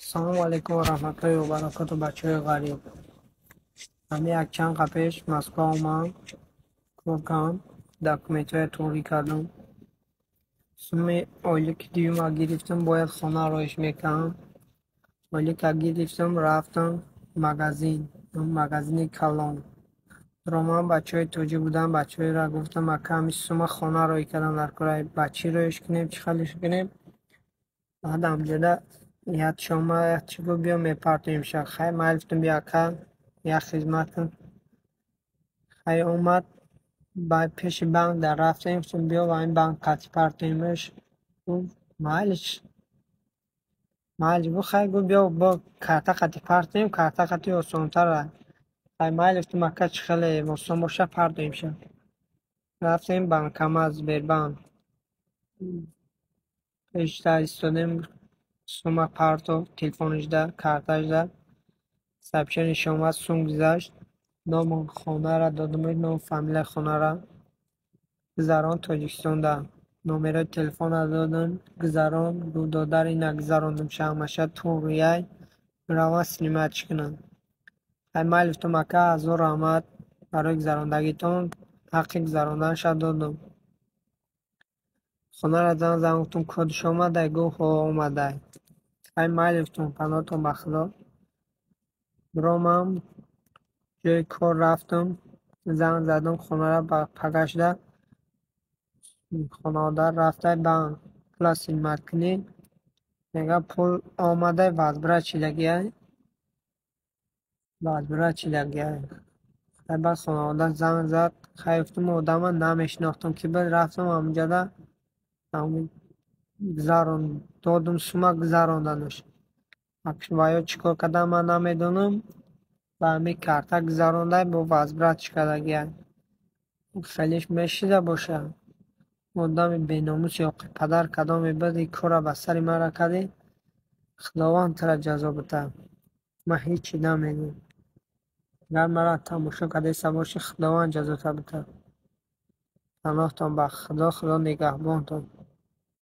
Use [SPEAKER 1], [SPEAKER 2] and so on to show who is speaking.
[SPEAKER 1] سلام علیکم و رحمت الله و برکاته بچه های غریب. من یک چند قپش مسکو آمم کردم دکومنت های توری کردم. سومی اولی که دیوم گرفتم باید خانه آرایش میکنم. اولی که گرفتم رفتم مگزین کلان. من بچه های توجه بودم، بچه های را گفتم اکا همیشه سوم خانه آرایش کردم در کرای بچه رایش کنیم چی خلیش کنیم. بعد همجده یاد شما چی گو بیا میپرتیم شد خیلی مالفتم بیا که یا خدمت کن. خیلی اومد با پیش بانک در رفتیم سن بیا و این بانک کتی پرتیمش مالش بو خیلی گو بیا با کارتا کتی پرتیم کارتا کتی آسانتره. خیلی مالفتم اکا چی خیلی مستم باشه پرتیم شد. رفتیم بانک هم از بیر بانک پیشتر ایستادیم سوم پرتو تلفونش ده کارتاش ده سبچنش اومد سوم گذاشت. نام خانه را دادم، نام فامیل خانه را گذران تاجیکستان ده. نمره تلفن را دادم گذران رو دادر این گذراندم شهمشه تو رویه روان سینما چی کنن. خیلی مالفتم اکا از او رحمت برای گذراندگیتون حق گذراندن شد دادم. خانه را زن گفتم کدش آمده گفت آمده. خیلی مالفتم پناهتون بخدا. برامم جای کار رفتم زنگ زدم خانه را پگشته خانواده رفته بانک پلاس خدمت کنی میگه پول آمده وزبره چی لگیه بعد خانواده زنگ زد خیفتم آدم نمیشناختم که بعد رفتم همونجا گذران دادم سومه گذراندنش بایا چیکار کردم من نمیدونم و همی کارتا گذرانده با وزبره چی کدگیه خیلیش میشیده باشه مادام بیناموس یا پدر کدام بعد این کار به سر مرا کردی خداوند ترا جزا بده. من هیچی نمیگم اگر مرا تماشا کرده سباش خداوند جزا بده. پناهتان به خدا نگهبانتان.